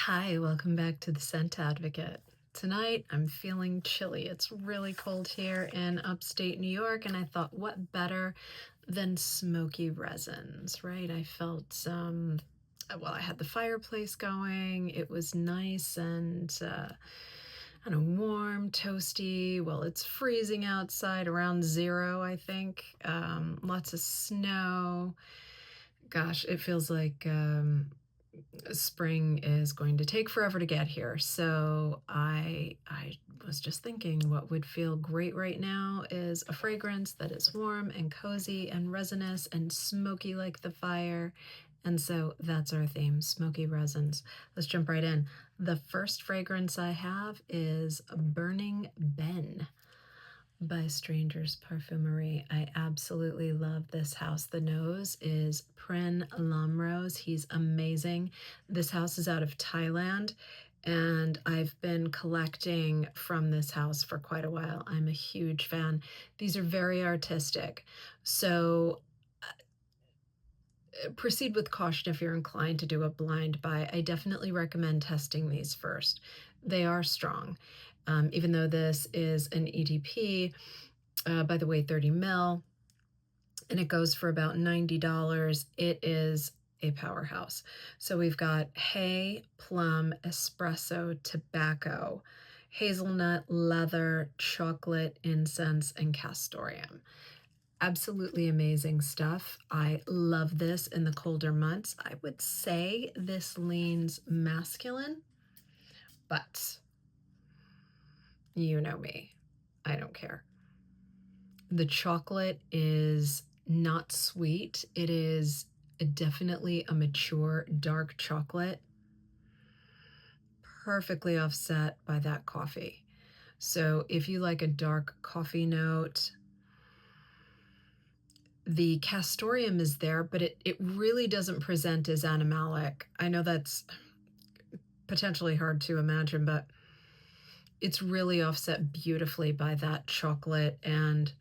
Hi, welcome back to the Scent Advocate. Tonight I'm feeling chilly. It's really cold here in upstate New York, and I thought, what better than smoky resins, right? I felt, I had the fireplace going. It was nice and kind of warm, toasty. Well, it's freezing outside, around 0, I think. Lots of snow. Gosh, it feels like spring is going to take forever to get here. So I was just thinking what would feel great right now is a fragrance that is warm and cozy and resinous and smoky like the fire. And so that's our theme, smoky resins. Let's jump right in. The first fragrance I have is Burning Ben by Strangers Parfumerie. I absolutely love this house. The nose is Prin Rose. He's amazing. This house is out of Thailand, and I've been collecting from this house for quite a while. I'm a huge fan. These are very artistic. So proceed with caution if you're inclined to do a blind buy. I definitely recommend testing these first. They are strong. Even though this is an EDP, by the way, 30 ml, and it goes for about $90. It is a powerhouse. So we've got hay, plum, espresso, tobacco, hazelnut, leather, chocolate, incense, and castoreum. Absolutely amazing stuff. I love this in the colder months. I would say this leans masculine, but you know me. I don't care. The chocolate is not sweet. It is definitely a mature dark chocolate, perfectly offset by that coffee. So if you like a dark coffee note, the castoreum is there, but it really doesn't present as animalic. I know that's potentially hard to imagine, but it's really offset beautifully by that chocolate and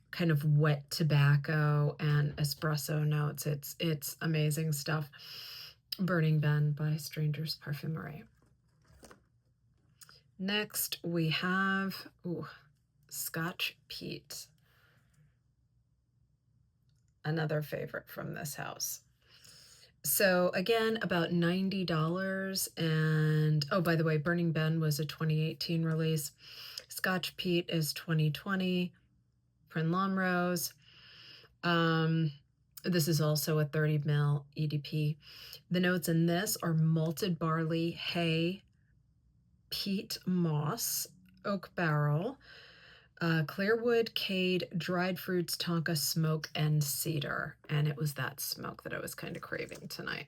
kind of wet tobacco and espresso notes. It's amazing stuff. Burning Ben by Strangers Parfumerie. Next we have Scotch Pete. Another favorite from this house. So again, about $90. And oh, by the way, Burning Ben was a 2018 release. Scotch Pete is 2020. Prin Rose. This is also a 30 ml EDP. The notes in this are malted barley, hay, peat moss, oak barrel, clearwood, cade, dried fruits, tonka, smoke, and cedar. And it was that smoke that I was kind of craving tonight.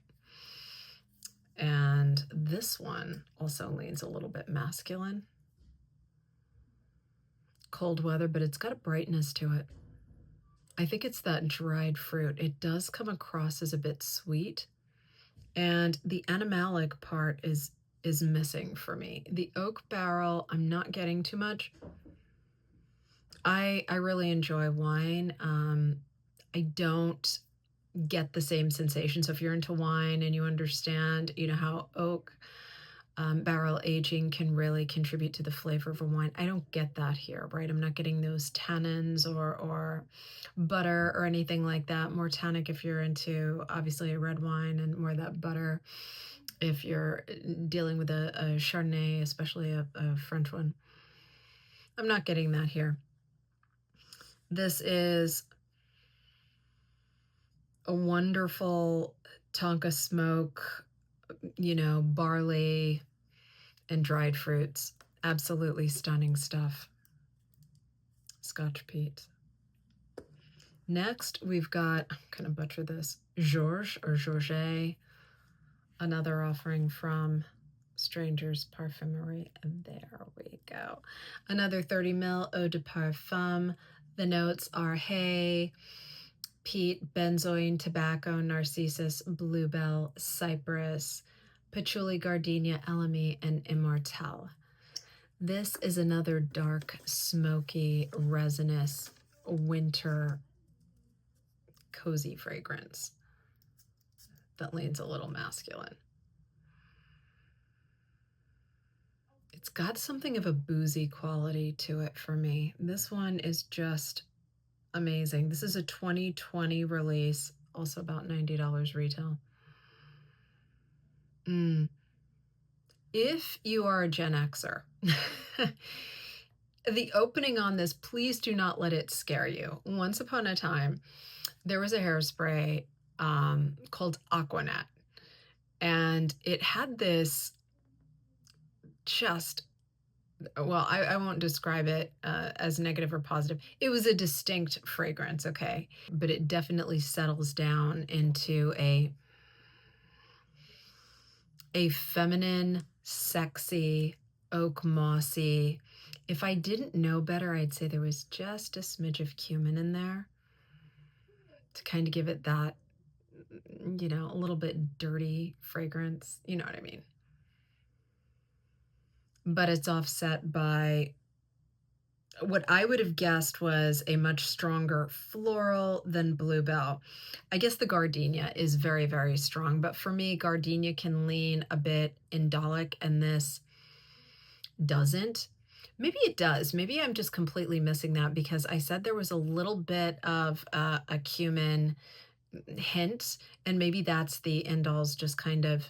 And this one also leans a little bit masculine. Cold weather, but it's got a brightness to it. I think it's that dried fruit. It does come across as a bit sweet, and the animalic part is missing for me. The oak barrel, I'm not getting too much. I really enjoy wine. I don't get the same sensation. So if you're into wine and you understand, how oak barrel aging can really contribute to the flavor of a wine, I don't get that here, right? I'm not getting those tannins or butter or anything like that. More tannic if you're into, obviously, a red wine, and more that butter if you're dealing with a Chardonnay, especially a French one. I'm not getting that here. This is a wonderful tonka smoke, barley and dried fruits. Absolutely stunning stuff. Scotch Pete. Next, we've got, I'm going to butcher this, Gheorghe or Gheorghe, another offering from Strangers Parfumerie. And there we go. Another 30 ml eau de parfum. The notes are hay, peat, benzoin, tobacco, narcissus, bluebell, cypress, patchouli, gardenia, elemi, and immortelle. This is another dark, smoky, resinous, winter, cozy fragrance that leans a little masculine. It's got something of a boozy quality to it for me. This one is just amazing. This is a 2020 release, also about $90 retail. If you are a Gen Xer, the opening on this, please do not let it scare you. Once upon a time, there was a hairspray called Aquanet, and it had this just, well, I won't describe it as negative or positive. It was a distinct fragrance, okay? But it definitely settles down into a feminine, sexy, oak mossy. If I didn't know better, I'd say there was just a smidge of cumin in there to kind of give it that, you know, a little bit dirty fragrance. You know what I mean? But it's offset by what I would have guessed was a much stronger floral than bluebell. I guess the gardenia is very, very strong, but for me, gardenia can lean a bit indolic, and this doesn't. Maybe it does. Maybe I'm just completely missing that because I said there was a little bit of a cumin hint, and maybe that's the indols just kind of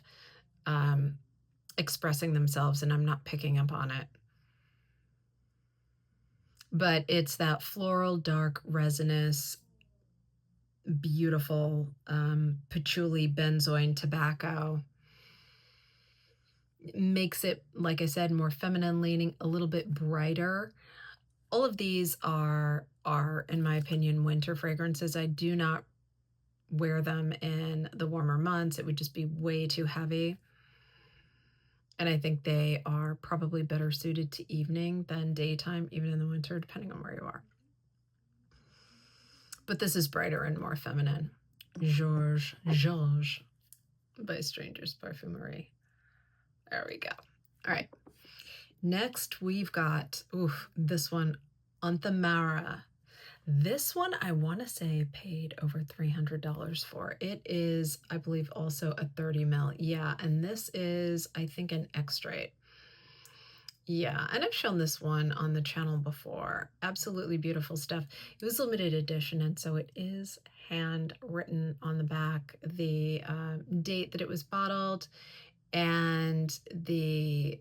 expressing themselves, and I'm not picking up on it. But it's that floral, dark, resinous, beautiful patchouli benzoin tobacco. Makes it, like I said, more feminine leaning, a little bit brighter. All of these are, in my opinion, winter fragrances. I do not wear them in the warmer months. It would just be way too heavy. And I think they are probably better suited to evening than daytime, even in the winter, depending on where you are. But this is brighter and more feminine. Gheorghe by Strangers Parfumerie. There we go. All right. Next, we've got, this one, Onthamara. This one, I want to say paid over $300 for. It is, I believe, also a 30 ml. Yeah, and this is, I think, an extrait. Yeah, and I've shown this one on the channel before. Absolutely beautiful stuff. It was limited edition, and so it is handwritten on the back, the date that it was bottled, and the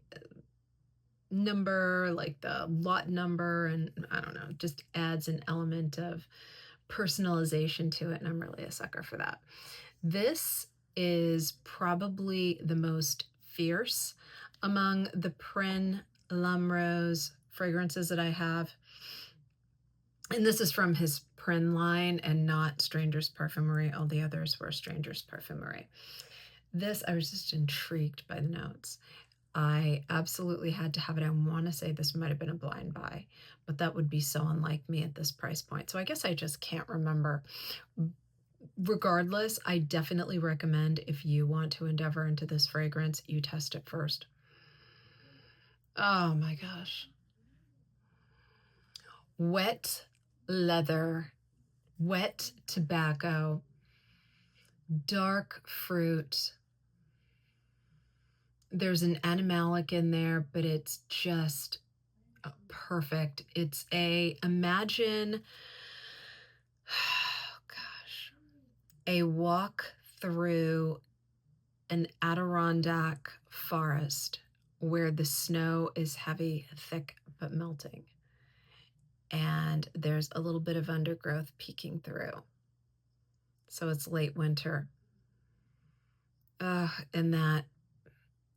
number, like the lot number, and I don't know, just adds an element of personalization to it, and I'm really a sucker for that. This is probably the most fierce among the Prin L'Homme Rose fragrances that I have. And this is from his Prin line and not Strangers Parfumerie. All the others were Strangers Parfumerie. This, I was just intrigued by the notes. I absolutely had to have it. I want to say this might have been a blind buy, but that would be so unlike me at this price point. So I guess I just can't remember. Regardless, I definitely recommend, if you want to endeavor into this fragrance, you test it first. Oh my gosh. Wet leather, wet tobacco, dark fruit. There's an animalic in there, but it's just perfect. It's imagine, oh gosh, a walk through an Adirondack forest where the snow is heavy, thick, but melting. And there's a little bit of undergrowth peeking through. So it's late winter. And that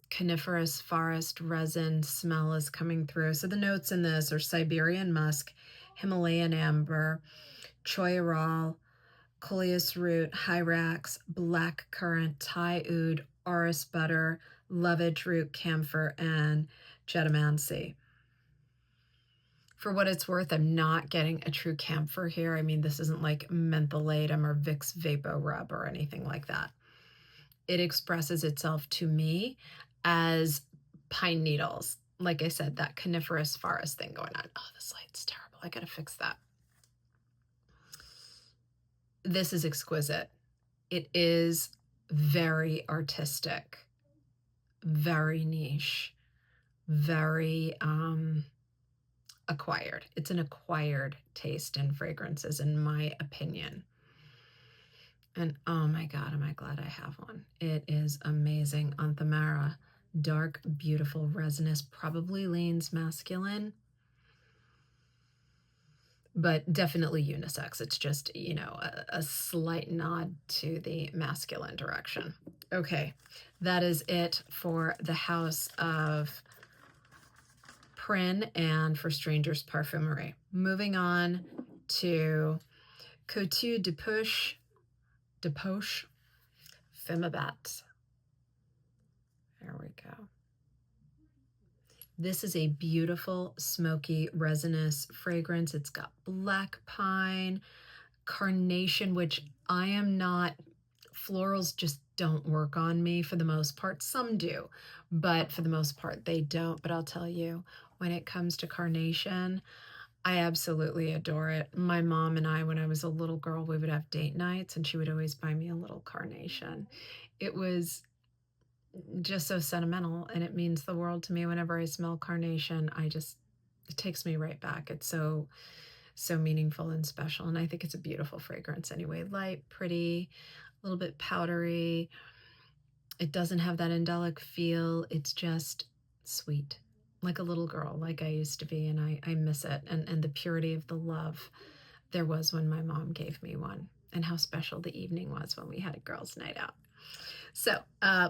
coniferous forest resin smell is coming through. So the notes in this are Siberian musk, Himalayan amber, choiral, coleus root, hyrax, black currant, Thai oud, orris butter, lovage root, camphor, and jetamancy. For what it's worth, I'm not getting a true camphor here. I mean, this isn't like mentholatum or Vicks Vapo Rub or anything like that. It expresses itself to me as pine needles. Like I said, that coniferous forest thing going on. Oh, this light's terrible. I gotta fix that. This is exquisite. It is very artistic, very niche, very acquired. It's an acquired taste in fragrances, in my opinion. And oh my God, am I glad I have one. It is amazing. Onthamara, dark, beautiful, resinous, probably leans masculine, but definitely unisex. It's just, you know, a slight nod to the masculine direction. Okay, that is it for the house of Prin and for Strangers Parfumerie. Moving on to Couteau de Poche, Fumabat. There we go. This is a beautiful, smoky, resinous fragrance. It's got black pine, carnation, which I am not, florals just don't work on me for the most part. Some do, but for the most part they don't. But I'll tell you, when it comes to carnation, I absolutely adore it. My mom and I, when I was a little girl, we would have date nights and she would always buy me a little carnation. It was just so sentimental and it means the world to me. Whenever I smell carnation, it takes me right back. It's so meaningful and special. And I think it's a beautiful fragrance anyway. Light, pretty, a little bit powdery. It doesn't have that indelic feel. It's just sweet, like a little girl, like I used to be. And I miss it. And the purity of the love there was when my mom gave me one, and how special the evening was when we had a girls' night out. So,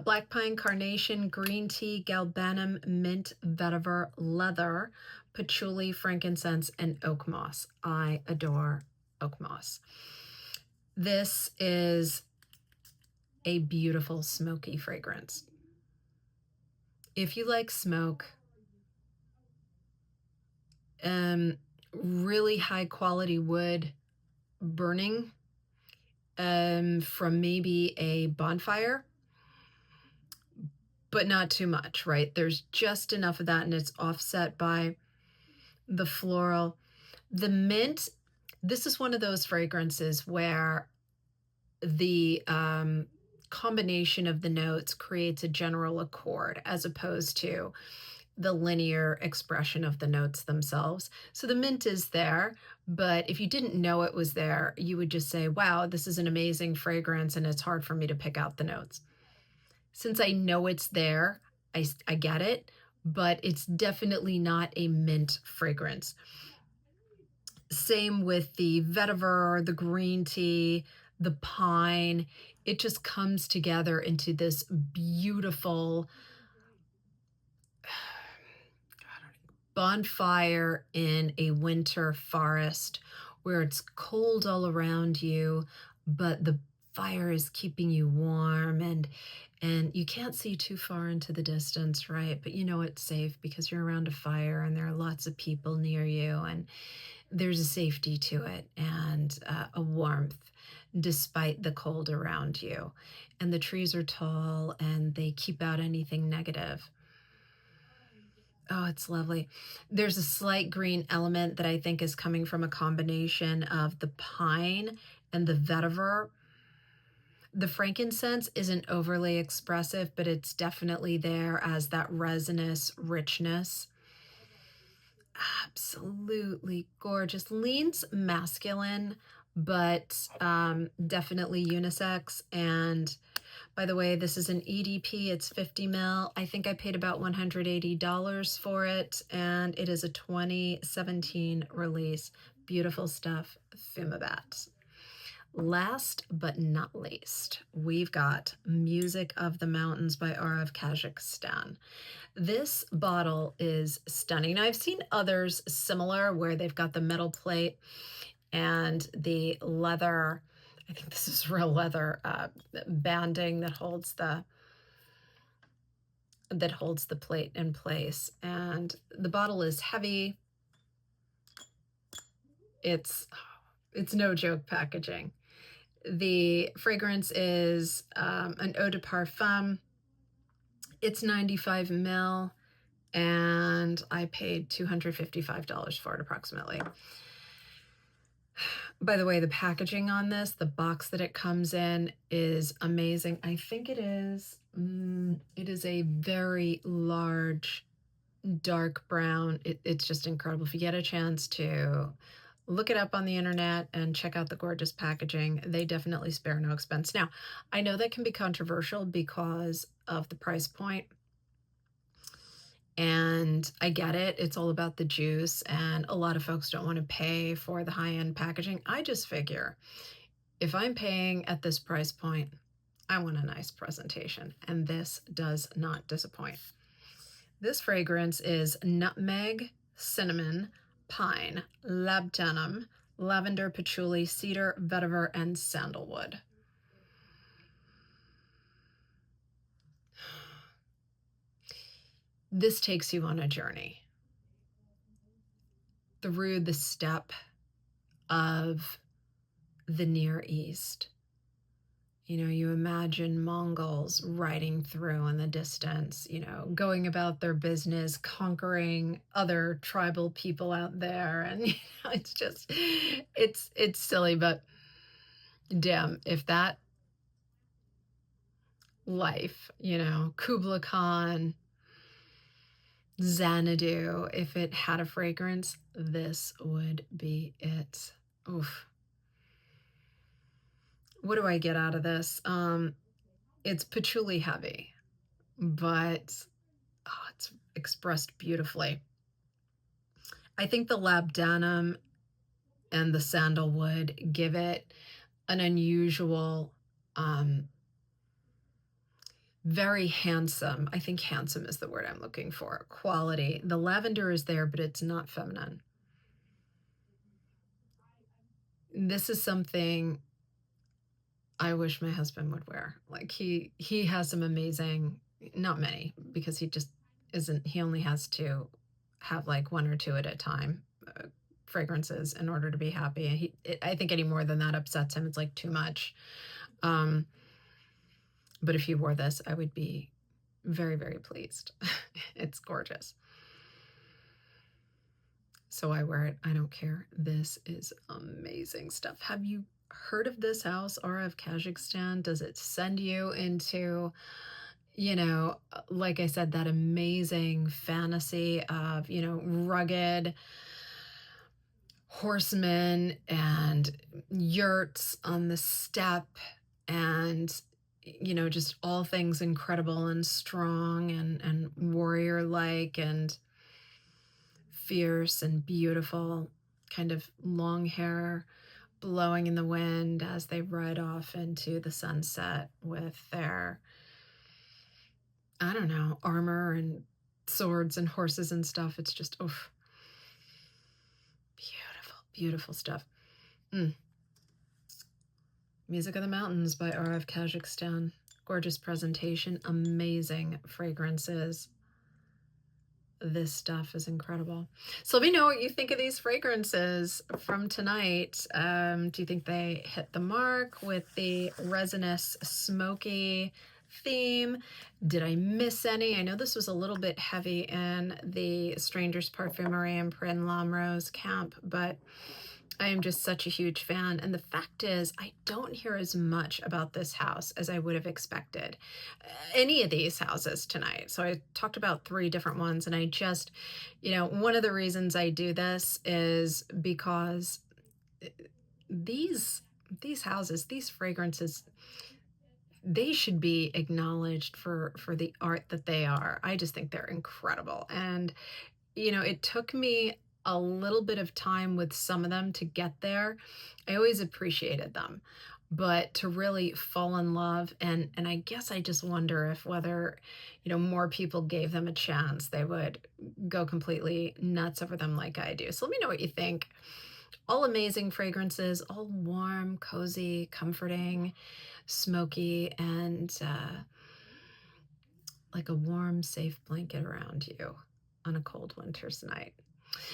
black pine, carnation, green tea, galbanum, mint, vetiver, leather, patchouli, frankincense, and oak moss. I adore oak moss. This is a beautiful smoky fragrance. If you like smoke, really high quality wood burning from maybe a bonfire, but not too much, right? There's just enough of that, and it's offset by the floral. The mint, this is one of those fragrances where the combination of the notes creates a general accord as opposed to the linear expression of the notes themselves. So the mint is there, but if you didn't know it was there, you would just say, wow, this is an amazing fragrance, and it's hard for me to pick out the notes. Since I know it's there, I get it, but it's definitely not a mint fragrance. Same with the vetiver, the green tea, the pine. It just comes together into this beautiful bonfire in a winter forest where it's cold all around you, but the fire is keeping you warm, and you can't see too far into the distance, right? But you know it's safe because you're around a fire and there are lots of people near you, and there's a safety to it, and a warmth despite the cold around you. And the trees are tall and they keep out anything negative. Oh, it's lovely. There's a slight green element that I think is coming from a combination of the pine and the vetiver. The frankincense isn't overly expressive, but it's definitely there as that resinous richness. Absolutely gorgeous. Leans masculine, but definitely unisex. And by the way, this is an EDP. It's 50 ml. I think I paid about $180 for it, and it is a 2017 release. Beautiful stuff. Fumabat. Last but not least, we've got Music of the Mountains by R of Kazakhstan. This bottle is stunning. Now, I've seen others similar where they've got the metal plate and the leather, I think this is real leather banding that holds the plate in place. And the bottle is heavy. It's no joke packaging. The fragrance is an eau de parfum. It's 95 ml, and I paid $255 for it approximately. By the way, the packaging on this, the box that it comes in is amazing. I think it is a very large dark brown. It's just incredible. If you get a chance to look it up on the internet and check out the gorgeous packaging, they definitely spare no expense. Now, I know that can be controversial because of the price point, and I get it. It's all about the juice, and a lot of folks don't want to pay for the high-end packaging. I just figure if I'm paying at this price point, I want a nice presentation, and this does not disappoint. This fragrance is nutmeg, cinnamon, pine, labdanum, lavender, patchouli, cedar, vetiver, and sandalwood. This takes you on a journey through the steppe of the Near East. You know, you imagine Mongols riding through in the distance, you know, going about their business, conquering other tribal people out there. And, you know, it's just, it's silly, but damn, if that life, you know, Kubla Khan, Xanadu, if it had a fragrance, this would be it. Oof. What do I get out of this? It's patchouli heavy, but it's expressed beautifully. I think the labdanum and the sandalwood give it an unusual, very handsome, I think handsome is the word I'm looking for, quality. The lavender is there, but it's not feminine. This is something I wish my husband would wear. Like he has some amazing, not many, because he just isn't, he only has to have like one or two at a time fragrances in order to be happy. I think any more than that upsets him. It's like too much. But if he wore this, I would be very, very pleased. It's gorgeous. So I wear it. I don't care. This is amazing stuff. Have you heard of this house, Aura of Kazakhstan? Does it send you into, you know, like I said, that amazing fantasy of, you know, rugged horsemen and yurts on the steppe and, you know, just all things incredible and strong and warrior-like and fierce and beautiful, kind of long hair blowing in the wind as they ride off into the sunset with their, I don't know, armor and swords and horses and stuff. It's just, oof. Beautiful, beautiful stuff. Music of the Mountains by Aura of Kazakhstan. Gorgeous presentation, amazing fragrances. This stuff is incredible. So let me know what you think of these fragrances from tonight. Do you think they hit the mark with the resinous, smoky theme? Did I miss any? I know this was a little bit heavy in the Strangers Parfumerie and Prin Lamrose camp, but I am just such a huge fan. And the fact is, I don't hear as much about this house as I would have expected. Any of these houses tonight. So I talked about 3 different ones, and I just, you know, one of the reasons I do this is because these houses, these fragrances, they should be acknowledged for the art that they are. I just think they're incredible. And, you know, it took me a little bit of time with some of them to get there. I always appreciated them, but to really fall in love, and I guess I just wonder if whether, you know, more people gave them a chance, they would go completely nuts over them like I do. So let me know what you think. All amazing fragrances, all warm, cozy, comforting, smoky, and like a warm, safe blanket around you on a cold winter's night.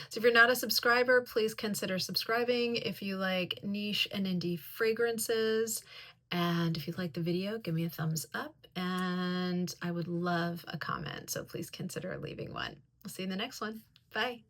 So if you're not a subscriber, please consider subscribing. If you like niche and indie fragrances, and if you like the video, give me a thumbs up, and I would love a comment. So please consider leaving one. I'll see you in the next one. Bye.